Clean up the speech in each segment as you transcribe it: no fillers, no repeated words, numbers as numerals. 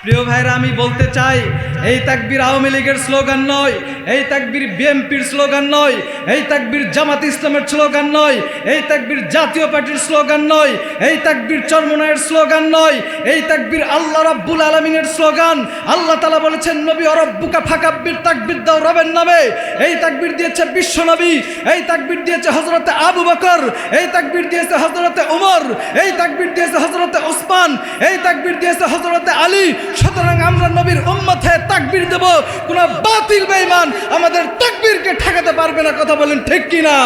প্রিয় ভাইরা, আমি বলতে চাই, এই তাকবীর আওয়ামী লীগের স্লোগান নয়, এই তাকবীর বিএনপির স্লোগান নয়, এই তাকবীর জামাত ইসলামের স্লোগান নয়, এই তাকবীর জাতীয় পার্টির স্লোগান নয়, এই তাকবীর চরমনায়ের স্লোগান নয়, এই তাকবীর আল্লাহ রাব্বুল আলামিনের স্লোগান। আল্লাহ তাআলা বলেছেন, নবী রব্বুকা ফাকাব্বির, তাকবীর দাও রবের নামে। এই তাকবীর দিয়েছে বিশ্ব নবী, এই তাকবীর দিয়েছে হযরতে আবু বকর, এই তাকবীর দিয়েছে হযরতে ওমর, এই তাকবীর দিয়েছে হযরতে ওসমান, এই তাকবীর দিয়েছে হযরতে আলী। সুতরাং আমরা নবীর উম্মত হয়ে তাকবীর দেব, কোন বাতিল বেঈমান আমাদের তাকবীরকে ঠেকাতে পারবে না। কথা বলেন ঠিক কিনা?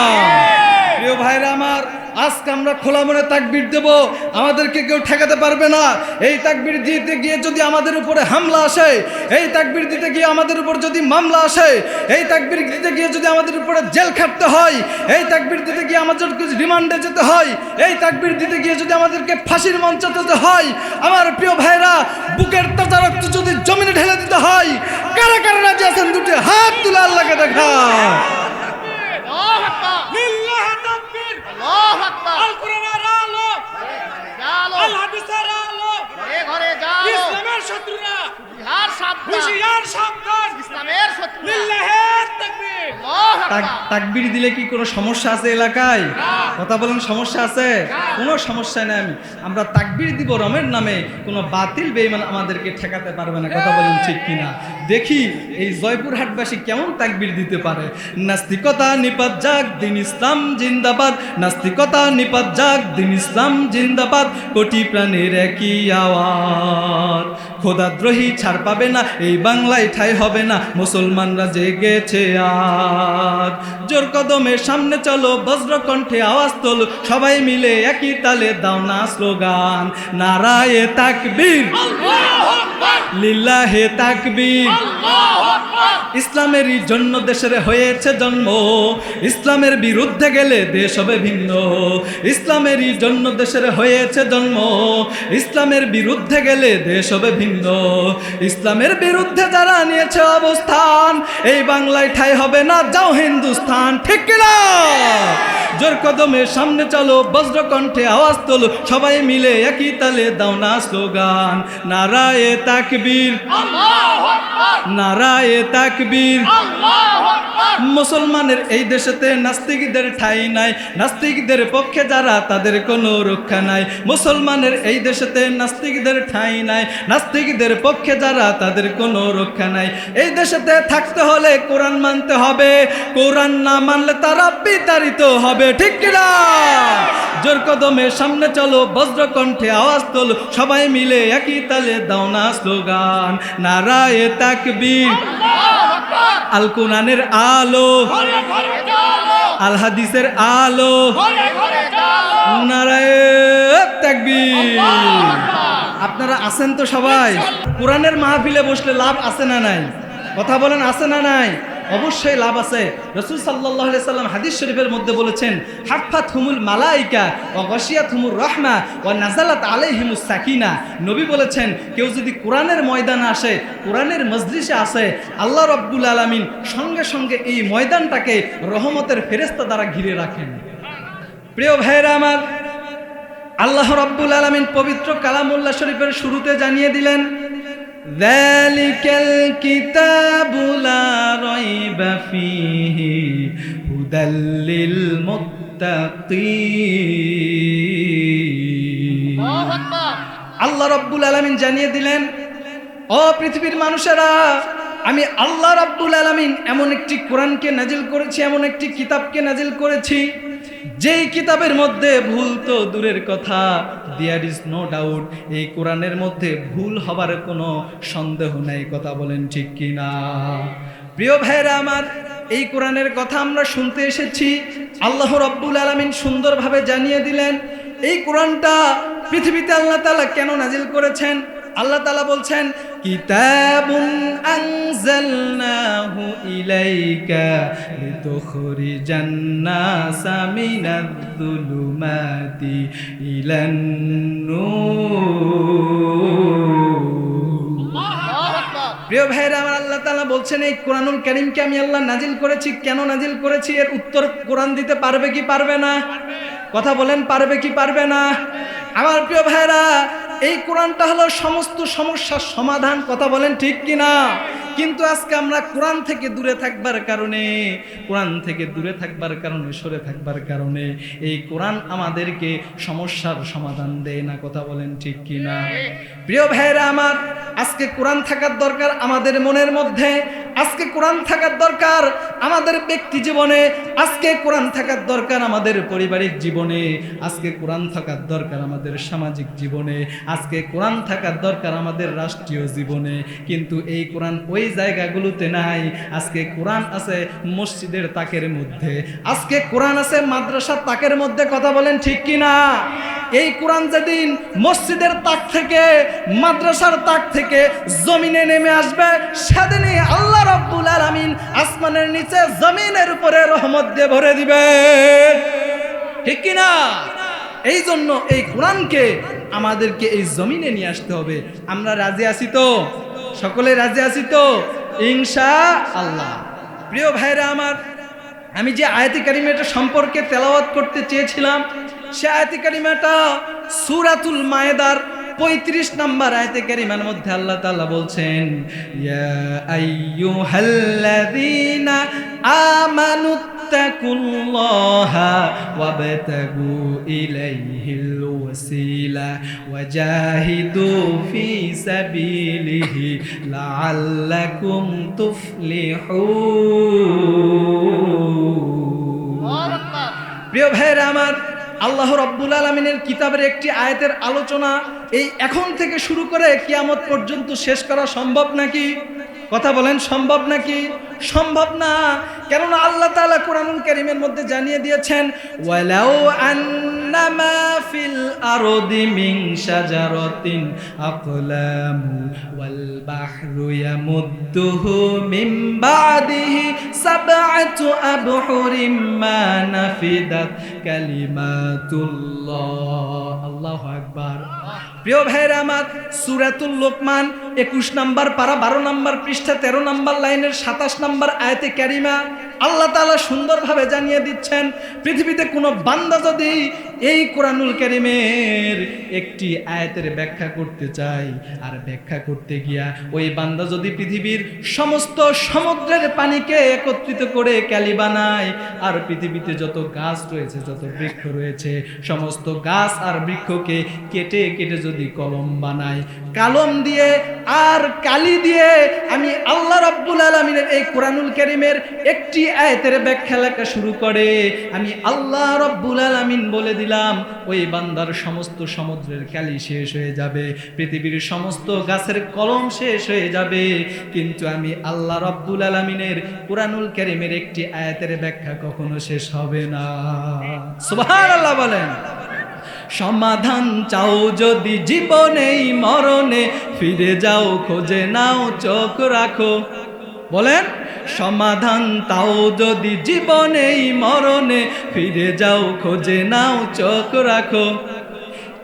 প্রিয় ভাইরা আমার, আজকে আমরা খোলা মনে তাকবীর দেব, আমাদেরকে কেউ ঠেকাতে পারবে না। এই তাকবীর দিতে গিয়ে যদি আমাদের উপরে হামলা আসে, এই তাকবীর দিতে গিয়ে আমাদের উপর যদি মামলা আসে, এই তাকবীর দিতে গিয়ে যদি আমাদের উপরে জেল খাটতে হয়, এই তাকবীর দিতে গিয়ে আমাদেরকে রিমান্ডে যেতে হয়, এই তাকবীর দিতে গিয়ে যদি আমাদেরকে ফাঁসির মঞ্চে যেতে হয়, আমার প্রিয় ভাইরা, বুকের তাজা রক্ত যদি জমিনে ঢেলে দিতে হয়, কারা কারা রাজি আছেন? দুটি হাত তুলে আল্লাহকে দেখা। তাকবীর দিলে কি কোনো সমস্যা আছে এলাকায়? কথা বলেন, সমস্যা আছে? কোনো সমস্যা নেই। আমরা তাকবীর দিব রমের নামে, কোনো বাতিল বেঈমান আমাদেরকে ঠেকাতে পারবে না। কথা বলেন ঠিক কিনা? দেখি এই জয়পুরহাটবাসী কেমন তাকবীর দিতে পারে। নাস্তিকতা নিপাত যাক, দিন ইসলাম জিন্দাবাদ। নাস্তিকতা নিপাত যাক, দিন ইসলাম জিন্দাবাদ। কোটি প্রাণের একই আওয়াজ। খোদাদ্রোহী ছাড় পাবে না, এই বাংলায় ঠাঁই হবে না। মুসলমানরা জেগেছে আজ। জোর কদমের সামনে চলো, বজ্র কণ্ঠে আওয়াজ তোলো, সবাই মিলে একই তালে দাও না স্লোগান। নারায়ে তাকবীর, লিল্লাহে তাকবীর। ইসলামেরই জন্য দেশের হয়েছে জন্ম, ইসলামের বিরুদ্ধে গেলে দেশ হবে ভিন্ন। ইসলামেরই জন্য দেশের হয়েছে জন্ম, ইসলামের বিরুদ্ধে গেলে দেশ হবে ভিন্ন। ইসলামের বিরুদ্ধে যারা নিয়েছে অবস্থান, এই বাংলায় ঠাঁই হবে না, যাও হিন্দুস্তান। ঠিক কিনা? জোর কদমের সামনে চলো, বজ্র কণ্ঠে আওয়াজ তোলো, সবাই মিলে একই তালে দাও না স্লোগান। নারায়ে তাকবীর, নারায়ে তাকবীর। মুসলমানের এই দেশেতে নাস্তিকদের ঠাঁই নাই, নাস্তিকদের পক্ষে যারা তাদের কোনো রক্ষা নাই। মুসলমানের এই দেশেতে নাস্তিকদের ঠাঁই নাই, নাস্তিকদের পক্ষে যারা তাদের কোনো রক্ষা নাই। এই দেশেতে থাকতে হলে কোরআন মানতে হবে, কোরআন না মানলে তারা বিতাড়িত হবে। ঠিক কিনা? জোর কদমের সামনে চলো, বজ্র কণ্ঠে আওয়াজ তোলো, সবাই মিলে একই তালে দাও না স্লোগান। নারায়ে তাকবীর, আল কোরআনের আলো, আল হাদিসের আলো। নারায়ে তাকবীর। আপনারা আছেন তো সবাই? কোরআনের মাহফিলে বসলে লাভ আছে না নাই? কথা বলেন, আছে না নাই? অবশ্যই লাভ আছে। রাসূল সাল্লাল্লাহু আলাইহি সাল্লাম হাদিস শরীফের মধ্যে বলেছেন, হাফাতহুমুল মালাইকা ওয়া গাশিয়াতহুমুর রাহমা ওয়া নাযালাত আলাইহিমুস সাকিনা। নবী বলেছেন, কেউ যদি কোরআনের ময়দানে আসে, কোরআনের মজলিসে আসে, আল্লাহ রাব্বুল আলামিন সঙ্গে সঙ্গে এই ময়দানটাকে রহমতের ফেরেশতা দ্বারা ঘিরে রাখেন। প্রিয় ভাইরা আমার, আল্লাহ রাব্বুল আলামিন পবিত্র কালামুল্লাহ শরীফের শুরুতে জানিয়ে দিলেন, যালিকাল কিতাবু লা রাইবা ফীহি হুদাল লিল মুত্তাকিন। আল্লাহ রাব্বুল আলামিন জানিয়ে দিলেন, ও পৃথিবীর মানুষেরা, আমি আল্লাহ রাব্বুল আলামিন এমন একটি কোরআনকে নাজিল করেছি, এমন একটি কিতাবকে নাজিল করেছি, যেই কিতাবের মধ্যে ভুল তো দূরের কথা, দেয়ার ইজ নো ডাউট, এই কোরআনের মধ্যে ভুল হবার কোনো সন্দেহ নেই। কথা বলেন ঠিক কিনা? প্রিয় ভাইরা আমার, এই কোরআনের কথা আমরা শুনতে এসেছি। আল্লাহ রাব্বুল আলামিন সুন্দরভাবে জানিয়ে দিলেন এই কোরআনটা পৃথিবীতে আল্লাহ তাআলা কেন নাজিল করেছেন। আল্লাহ তাআলা বলছেন, কিতাবুন আনজালনাহু ইলাইকা লিতুখরিজান নাসা মিনাজ-যুলুমাতি ইলান নূর। প্রিয় ভাইরা আমার, আল্লাহ তাআলা বলছেন এই কোরআনুল কারীমকে আমি আল্লাহ নাজিল করেছি। কেন নাজিল করেছি এর উত্তর কোরআন দিতে পারবে কি পারবে না? কথা বলেন, পারবে কি পারবে না? আমার প্রিয় ভাইরা, এই কোরআনটা হলো সমস্ত সমস্যার সমাধান, কথা বলেন ঠিক কিনা? কিন্তু আজকে আমরা কোরআন থেকে দূরে থাকবার কারণে সরে থাকবার কারণে এই কোরআন আমাদেরকে সমস্যার সমাধান দেয় না, কথা বলেন ঠিক কিনা? প্রিয় ভাইরা আমার, আজকে কোরআন থাকার দরকার আমাদের মনের মধ্যে, আজকে কোরআন থাকার দরকার আমাদের ব্যক্তি জীবনে, আজকে কোরআন থাকার দরকার আমাদের পারিবারিক জীবনে, আজকে কোরআন থাকার দরকার আমাদের সামাজিক জীবনে, আজকে কোরআন থাকার দরকার আমাদের রাষ্ট্রীয় জীবনে। কিন্তু এই কোরআন ওই জায়গাগুলোতে নাই। আজকে কোরআন আছে মসজিদের তাকের মধ্যে, আজকে কোরআন আছে মাদ্রাসার তাকের মধ্যে, কথা বলেন ঠিক কিনা? এই কোরআন যেদিন মসজিদের তাক থেকে মাদ্রাসার তাক থেকে জমিনে নেমে আসবে, সেদিনই আল্লাহ রাব্বুল আলামিন আসমানের নিচে জমিনের উপরে রহমত দিয়ে ভরে দিবে, ঠিক কিনা? এই জন্য এই কোরআনকে আমাদেরকে এই জমিনে নিয়ে আসতে হবে। আমরা রাজি আছি তো? সকলে রাজি আছি তো? ইনশাআল্লাহ। প্রিয় ভাইরা আমার, আমি যে আয়াতে কারিমাটা সম্পর্কে তেলাওয়াত করতে চেয়েছিলাম, সে আয়াতে কারিমাটা সূরাতুল মায়েদার 35 নম্বর আয়াতে কারিমার মধ্যে আল্লাহ তাআলা বলছেন, ইয়া আইয়ুহাল্লাযীনা আমানুত্তাকুল্লাহা ওয়াবতাগু ইলাইহিল ওয়াসিলা ওয়াজাহিদু ফি সাবিলিহি লাআল্লাকুম তুফলিহুন। প্রিয় ভাইরা আমার, আল্লাহ রাব্বুল আলামিনের কিতাবের একটি আয়াতের আলোচনা এই এখন থেকে শুরু করে কিয়ামত পর্যন্ত শেষ করা সম্ভব নাকি? কথা বলেন, সম্ভব নাকি? সম্ভব না। কেননা আল্লাহ তাআলা কোরআনুল কারীমের মধ্যে জানিয়ে দিয়েছেন, ওয়ালাউ আন্নামা ফিল আরদি মিন শাজারাতিন আকলামু ওয়াল বাহরু ইয়ামুদ্দুহু মিন বাদিহি সাবআতু আবহুরিম মা নাফিদাত কালিমাতুল্লাহ। আল্লাহু আকবার। প্রিয় ভাইরা আমার, সূরাতুল লোকমান 21 নম্বর পারা 12 নম্বর পৃষ্ঠা 13 নম্বর লাইনের 27 নম্বর আয়াতে কারিমা আল্লাহ তাআলা সুন্দরভাবে জানিয়ে দিচ্ছেন, পৃথিবীতে কোনো বান্দা যদি এই কোরআনুল কারীমের একটি আয়াতের ব্যাখ্যা করতে চায়, আর ব্যাখ্যা করতে গিয়া ওই বান্দা যদি পৃথিবীর সমস্ত সমুদ্রের পানিকে একত্রিত করে ক্যালি বানায়, আর পৃথিবীতে যত গাছ রয়েছে, যত বৃক্ষ রয়েছে, সমস্ত গাছ আর বৃক্ষকে কেটে কেটে যদি কলম বানায়, কলম দিয়ে আর কালি দিয়ে আমি আল্লাহ রাব্বুল আলামিনের এই কোরআনুল কারীমের একটি আয়াতের ব্যাখ্যা লেখা শুরু করে, আমি আল্লাহ রাব্বুল আলামিন বলে দিলাম ওই বান্দার সমস্ত সমুদ্রের কালি শেষ হয়ে যাবে, পৃথিবীর সমস্ত গাছের কলম শেষ হয়ে যাবে, কিন্তু আমি আল্লাহ রাব্বুল আলামিনের কোরআনুল কারীমের একটি আয়াতের ব্যাখ্যা কখনো শেষ হবে না। সুবহানাল্লাহ বলেন। সমাধান চাও যদি জীবনেই মরণে, ফিরে যাও খোঁজে নাও চোখ রাখো। বলেন, সমাধান তাও যদি জীবনেই মরণে, ফিরে যাও খোঁজে নাও চোখ রাখো,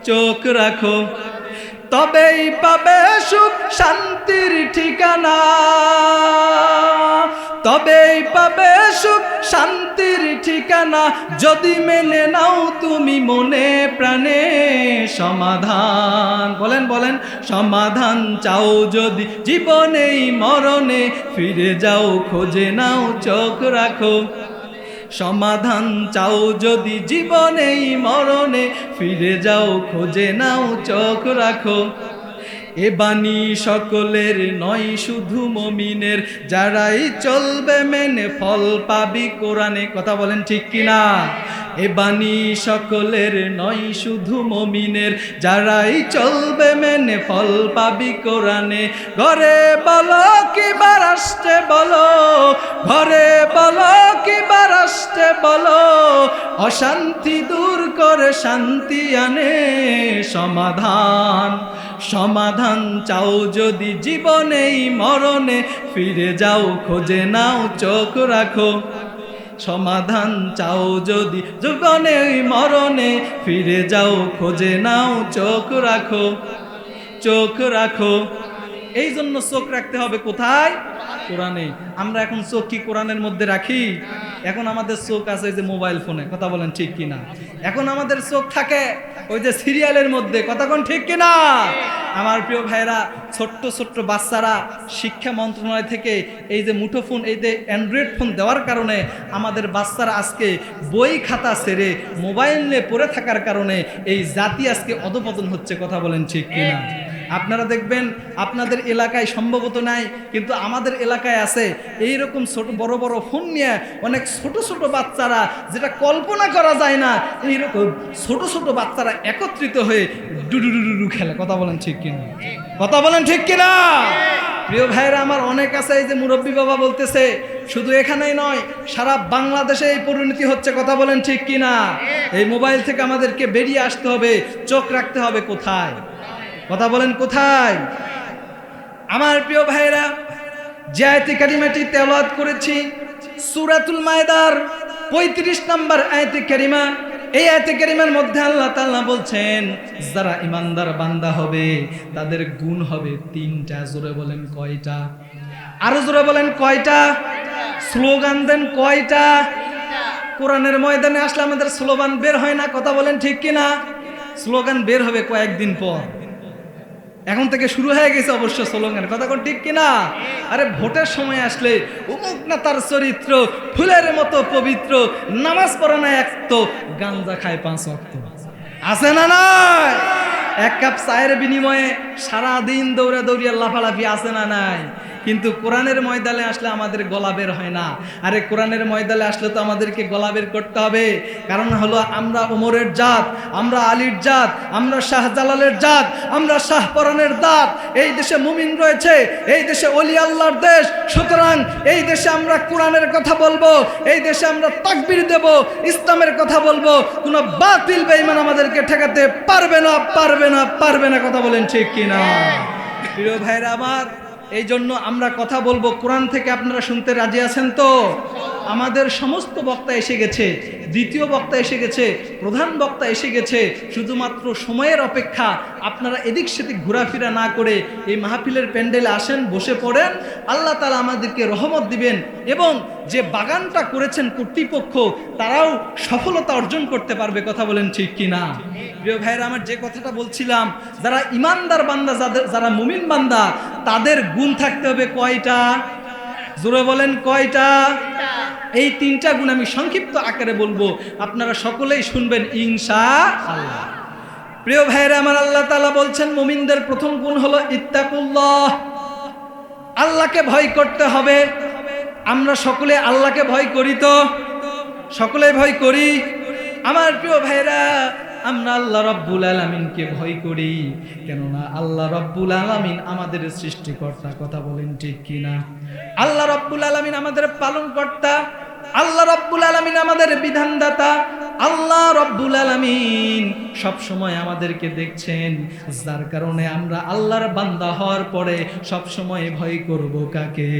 চোখ রাখো, তবেই পাবে সুখ শান্তির ঠিকানা, তবেই পাবে সুখ শান্তির ঠিকানা, যদি মেনে নাও তুমি মনে প্রাণে সমাধান। বলেন বলেন, সমাধান চাও যদি জীবনেই মরণে, ফিরে যাও খোঁজে নাও চোখ রাখো। সমাধান চাও যদি জীবনেই মরণে, ফিরে যাও খোঁজে নাও চোখ রাখো। এ বাণী সকলের নয় শুধু মুমিনের, যারাই চলবে মেনে ফল পাবি কোরআনে। কথা বলেন ঠিক কিনা? এ বাণী সকলের নয় শুধু মুমিনের, যারাই চলবে মেনে ফল পাবি কোরআনে। ঘরে বলো কিংবা রাষ্ট্রে বলো, ঘরে বলো কিংবা রাষ্ট্রে বলো, অশান্তি দূর করে শান্তি আনে সমাধান। সমাধান চাও যদি জীবনেই মরণে, ফিরে যাও খোঁজে নাও চোখ রাখো। সমাধান চাও যদি জীবনেই মরণে, ফিরে যাও খোঁজে নাও চোখ রাখো, চোখ রাখো। এই জন্য চোখ রাখতে হবে কোথায়? কোরআনে। আমরা এখন চোখ কি কোরআনের মধ্যে রাখি? এখন আমাদের চোখ আছে যে মোবাইল ফোনে। কথা বলেন ঠিক কিনা? এখন আমাদের চোখ থাকে ওই যে সিরিয়ালের মধ্যে, কথা কোন ঠিক কিনা? আমার প্রিয় ভাইরা, ছোট্ট ছোট্ট বাচ্চারা শিক্ষা মন্ত্রণালয় থেকে এই যে মুঠোফোন, এই যে অ্যান্ড্রয়েড ফোন দেওয়ার কারণে আমাদের বাচ্চারা আজকে বই খাতা ছেড়ে মোবাইল নিয়ে পড়ে থাকার কারণে এই জাতি আজকে অধপতন হচ্ছে, কথা বলেন ঠিক কিনা? আপনারা দেখবেন আপনাদের এলাকায় সম্ভবত নাই, কিন্তু আমাদের এলাকায় আছে এইরকম ছোট বড় বড় ফোন নিয়ে অনেক ছোট ছোট বাচ্চারা, যেটা কল্পনা করা যায় না, এইরকম ছোট ছোট বাচ্চারা একত্রিত হয়ে ডুডুডুডু খেলে, কথা বলেন ঠিক কিনা? কথা বলেন ঠিক কিনা? প্রিয় ভাইরা আমার, অনেক আছে এই যে মুরব্বী বাবা বলতেছে, শুধু এখানেই নয়, সারা বাংলাদেশে এই পরিণতি হচ্ছে, কথা বলেন ঠিক কিনা? এই মোবাইল থেকে আমাদেরকে বেরিয়ে আসতে হবে, চোখ রাখতে হবে কোথায়, কথা বলেন কোথায়? আমার প্রিয় ভাইরা, যে আয়াতে কারিমাটি তেলাওয়াত করেছি সূরাতুল মায়েদার 35 নম্বর আয়াতে কারিমা, এই আয়াতে কারিমার মধ্যে আল্লাহ তাআলা বলছেন যারা ইমানদার বান্দা হবে তাদের গুণ হবে 3টা। জোরে বলেন কয়টা? আরো জোরে বলেন কয়টা? স্লোগান দেন কয়টা? কোরআনের ময়দানে আসলে আমাদের স্লোগান বের হয় না, কথা বলেন ঠিক কিনা? স্লোগান বের হবে কয়েকদিন পর, এখন থেকে শুরু হয়ে গেছে অবশ্য স্লোগান, কথা কোন ঠিক কিনা? আরে ভোটের সময় আসলে অমুক না তার চরিত্র ফুলের মতো পবিত্র, নামাজ পড়ে না এক তো, গাঞ্জা খায় 5 ওয়াক্ত, আছে না নাই? এক কাপ চায়ের বিনিময়ে সারাদিন দৌড়া দৌড়িয়ে লাফালাফি, আছে না নাই? কিন্তু কোরআনের ময়দানে আসলে আমাদের গলা বের হয় না। আরে কোরআনের ময়দানে আসলে তো আমাদেরকে গলা বের করতে হবে, কারণ হলো আমরা ওমরের জাত, আমরা আলীর জাত, আমরা শাহজালালের জাত, আমরা শাহপরানের জাত। এই দেশে মুমিন রয়েছে, এই দেশে ওলি আল্লাহর দেশ, সুতরাং এই দেশে আমরা কোরআনের কথা বলবো, এই দেশে আমরা তাকবীর দেব, ইসলামের কথা বলবো, কোনো বাতিল বেঈমান আমাদেরকে ঠেকাতে পারবে না, পারবে না, পারবে না, কথা বলেন ঠিক কিনা? প্রিয় ভাইরা আমার, এই জন্য আমরা কথা বলবো কোরআন থেকে। আপনারা শুনতে রাজি আছেন তো? আমাদের সমস্ত বক্তা এসে গেছে, দ্বিতীয় বক্তা এসে গেছে, প্রধান বক্তা এসে গেছে, শুধুমাত্র সময়ের অপেক্ষা। আপনারা এদিক সেদিক ঘোরাফেরা না করে এই মাহফিলের প্যান্ডেলে আসেন, বসে পড়েন, আল্লাহ তাআলা আমাদেরকে রহমত দিবেন এবং যে বাগানটা করেছেন কর্তৃপক্ষ তারাও সফলতা অর্জন করতে পারবে, কথা বলেন ঠিক কিনা? প্রিয় ভাইরা আমার, যে কথাটা বলছিলাম, যারা ইমানদার বান্দা, যারা মুমিন বান্দা, তাদের গুণ থাকতে হবে কয়টা? জোরে বলেন কয়টা? এই 3টা গুণ আমি সংক্ষিপ্ত আকারে বলবো, আপনারা সকলেই শুনবেন ইনশাআল্লাহ। প্রিয় ভাইরা আমার, আল্লাহ তাআলা বলছেন মুমিনদের প্রথম গুণ হলো ইত্তাকুল্লাহ, আল্লাহকে ভয় করতে হবে। আমরা সকলে আল্লাহকে ভয় করি তো? সকলে ভয় করি? আমার প্রিয় ভাইরা, আমরা আল্লাহ রাব্বুল আলামিনকে ভয় করি, কেননা আল্লাহ রাব্বুল আলামিন আমাদের সৃষ্টিকর্তা, কথা বলেন ঠিক কিনা? আল্লাহ রাব্বুল আলামিন আমাদের পালনকর্তা, আল্লাহ রাব্বুল আলামিন আমাদের বিধানদাতা, আল্লাহ রাব্বুল আলামিন সব সময় আমাদেরকে দেখছেন, যার কারণে আমরা আল্লাহর বান্দা হওয়ার পরে সব সময় ভয় করব কাকে?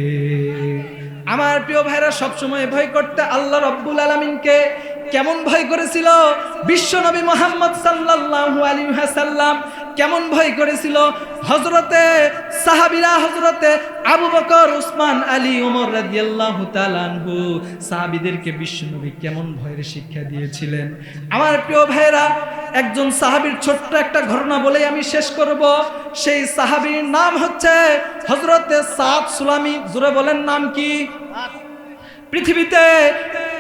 আমার প্রিয় ভাইরা, সব সময় ভয় করতে আল্লাহ রাব্বুল আলামিনকে। কেমন ভয় করেছিল বিশ্বনবী মুহাম্মদ সাল্লাল্লাহু আলাইহি ওয়াসাল্লাম? কেমন ভয় করেছিল হযরতে সাহাবীরা, হযরতে আবু বকর, উসমান, আলী, ওমর রাদিয়াল্লাহু তাআলা আনহু, সাহাবীদেরকে বিশ্বনবী কেমন ভয়ের শিক্ষা দিয়েছিলেন? আমার প্রিয় ভাইরা, একজন সাহাবীর ছোট্ট একটা ঘটনা বলেই আমি শেষ করব। সেই সাহাবীর নাম হচ্ছে হযরতে সাদ সুলামি। জোরে বলেন নাম কি? পৃথিবীতে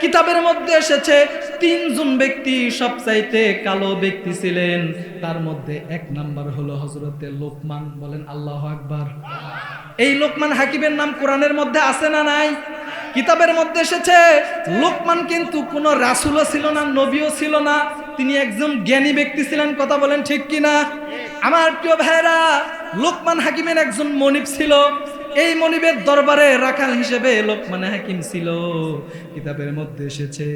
কিতাবের মধ্যে এসেছে 3 জন ব্যক্তি সবচাইতে কালো ব্যক্তি ছিলেন, তার মধ্যে 1 নাম্বার হলো হযরতে লোকমান। বলেন আল্লাহু আকবার। এই লোকমান হাকিমের নাম কোরআনের মধ্যে আছে না নাই? কিতাবের মধ্যে এসেছে। লোকমান কিন্তু কোনো রাসূলও ছিল না, নবীও ছিল না, তিনি একজন জ্ঞানী ব্যক্তি ছিলেন, কথা বলেন ঠিক কিনা? আমার প্রিয় ভাইরা, লোকমান হাকিমের একজন মনিব ছিল। এই মনিবের দরবারে রাখাল হিসেবে লোকমান হাকিম ছিল। কিতাবের মধ্যে এসেছে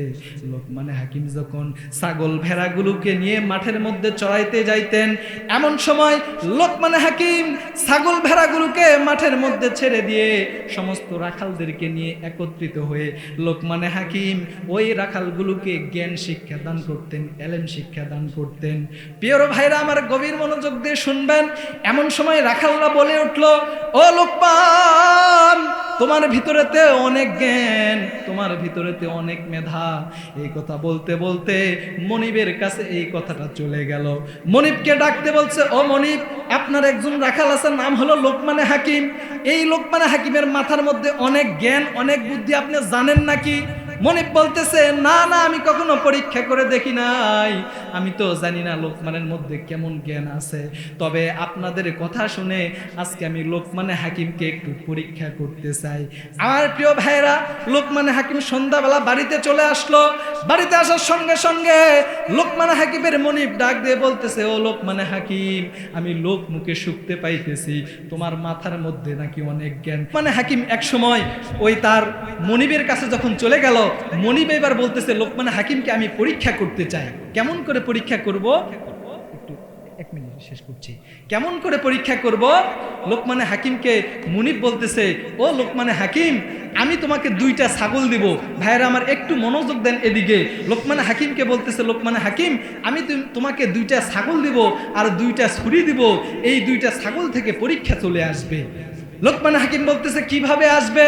লোকমান হাকিম যখন ছাগল ভেড়াগুলোকে নিয়ে মাঠের মধ্যে চড়াইতে যাইতেন, এমন সময় লোকমান হাকিম ছাগল ভেড়াগুলোকে মাঠের মধ্যে ছেড়ে দিয়ে সমস্ত রাখালদেরকে নিয়ে একত্রিত হয়ে লোকমান হাকিম ওই রাখালগুলোকে জ্ঞান শিক্ষা দান করতেন, এলেম শিক্ষা দান করতেন। প্রিয় ভাইরা আমার, গভীর মনোযোগ দিয়ে শুনবেন। এমন সময় রাখালরা বলে উঠল, ও লোকমান, তোমার ভিতরেতে অনেক জ্ঞান, তোমার ভিতরেতে অনেক মেধা। এই কথা বলতে বলতে মনিবের কাছে এই কথাটা চলে গেল। মনিবকে ডাকতে বলছে, ও মনিব, আপনার একজন রাখাল আছে, নাম হলো লোকমানে হাকিম। এই লোকমানে হাকিমের মাথার মধ্যে অনেক জ্ঞান, অনেক বুদ্ধি, আপনি জানেন নাকি? মনিব বলতেছে, না না, আমি কখনো পরীক্ষা করে দেখি নাই, আমি তো জানি না লোকমানের মধ্যে কেমন জ্ঞান আছে। তবে আপনাদের কথা শুনে আজকে আমি লোকমানে হাকিমকে একটু পরীক্ষা করতে চাই। আমার প্রিয় ভাইরা, লোকমানে হাকিম সন্ধ্যাবেলা বাড়িতে চলে আসলো। বাড়িতে আসার সঙ্গে সঙ্গে লোকমানে হাকিমের মনিব ডাক দিয়ে বলতেছে, ও লোকমানে হাকিম, আমি লোক মুখে শুকতে পাইতেছি তোমার মাথার মধ্যে নাকি অনেক জ্ঞান। মানে হাকিম এক সময় ওই তার মনিবের কাছে যখন চলে গেল, মনিব এবার বলতেছে, লোকমানে হাকিমকে আমি পরীক্ষা করতে চাই। কেমন করে পরীক্ষা করব? একটু এক মিনিট শেষ করছি। কেমন করে পরীক্ষা করব? লোকমানে হাকিমকে মনিব বলতেছে, ও লোকমানে হাকিম, আমি তোমাকে 2টা ছাগল দিব। ভাইরা আমার একটু মনোযোগ দেন এদিকে। লোকমানে হাকিমকে বলতেছে, লোকমানে হাকিম, আমি তোমাকে 2টা ছাগল দিব আর 2টা ছুরি দিব, এই 2টা ছাগল থেকে পরীক্ষা চলে আসবে। লোকমানে হাকিম বলতেছে, কিভাবে আসবে?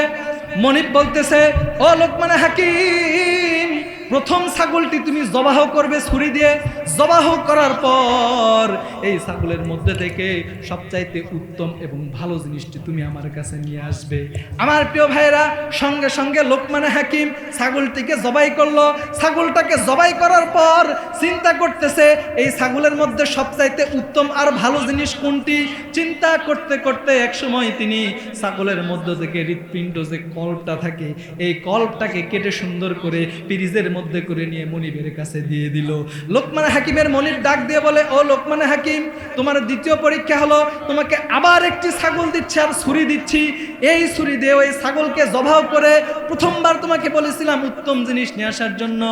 মনিব বলতেছে, ও লোকমানে হাকিম, প্রথম ছাগলটি তুমি জবাহ করবে ছুরি দিয়ে। জবাহ করার পর এই ছাগলের মধ্যে থেকে সবচাইতে উত্তম এবং ভালো জিনিসটি তুমি আমার কাছে নিয়ে আসবে। আমার প্রিয় ভাইরা, সঙ্গে সঙ্গে লোকমানে হাকিম ছাগলটিকে জবাই করলো। ছাগলটাকে জবাই করার পর চিন্তা করতেছে, এই ছাগলের মধ্যে সবচাইতে উত্তম আর ভালো জিনিস কোনটি? চিন্তা করতে করতে এক সময় তিনি ছাগলের মধ্য থেকে হৃৎপিণ্ড যে কল্পটা থাকে, এই কল্পটাকে কেটে সুন্দর করে পিরিজের মধ্যে করে নিয়ে মনিবের কাছে দিয়ে দিল। লোকমানে হাকিমের মনিব ডাক দিয়ে বলে, ও লোকমানে হাকিম, তোমার দ্বিতীয় পরীক্ষা হলো, তোমাকে আবার একটি ছাগল দিচ্ছি আর ছুরি দিচ্ছি। এই ছুরি দিয়ে ওই ছাগলকে জবাহ করে, প্রথমবার তোমাকে বলেছিলাম উত্তম জিনিস নিয়ে আসার জন্য,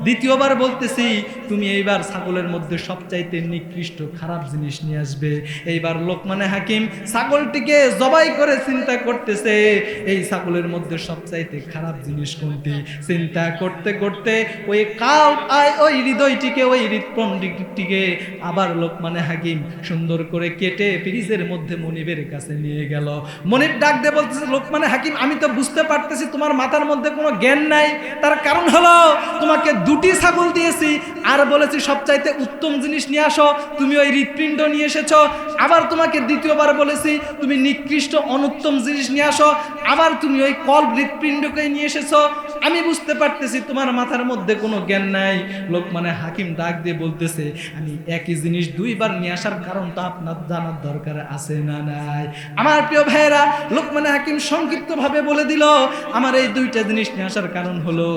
দ্বিতীয়বার বলতেছি তুমি এইবার ছাগলের মধ্যে সবচাইতে নিকৃষ্ট খারাপ জিনিস নিয়ে আসবে। এইবার লোকমানে হাকিম ছাগলটিকে জবাই করে চিন্তা করতেছে, এই ছাগলের মধ্যে সবচাইতে খারাপ জিনিস কোনটি? চিন্তা করতে করতে ওই ওই হৃদয়টিকে, ওই হৃৎপিণ্ডটিকে আবার লোকমানে হাকিম সুন্দর করে কেটে ফ্রিজের মধ্যে মনিবের কাছে নিয়ে গেল। মনিব ডাক দিয়ে বলতেছে, লোকমানে হাকিম, আমি তো বুঝতে পারতেছি তোমার মাথার মধ্যে কোনো জ্ঞান নাই। তার কারণ হলো, তোমাকে 2টি ছাগল দিয়েছি আর বলেছি সবচাইতে উত্তম জিনিস নিয়ে আসো, তুমি ওই হৃৎপিণ্ড নিয়ে এসেছো। আবার তোমাকে দ্বিতীয়বার বলেছি তুমি নিকৃষ্ট অনুত্তম জিনিস নিয়ে আসো, আবার তুমি ওই কল্প হৃৎপিণ্ডকে নিয়ে এসেছো। আমি বুঝতে পারতেছি তোমার মাথার মধ্যে কোনো জ্ঞান নাই। লোকমানে হাকিম ডাক দিয়ে বলতেছে, আমি একই জিনিস 2বার নিয়ে আসার কারণটা আপনার জানার দরকার আছে না নাই? আমার প্রিয় ভাইয়েরা, লোকমানে হাকিম সংক্ষিপ্তভাবে বলে দিল, আমার এই 2টা জিনিস নিয়ে আসার কারণ হলো,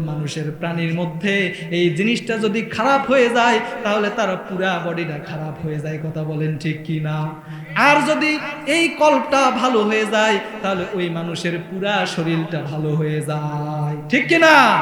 মানুষের প্রাণীর মধ্যে এই জিনিসটা যদি খারাপ হয়ে যায় তাহলে তার পুরা বডিটা খারাপ হয়ে যায়। কথা বলেন ঠিক কি না? আর যদি এই কল্পটা ভালো হয়ে যায় তাহলে ওই মানুষের পুরা শরীরটা ভালো হয়ে যায়। ঠিক কি না?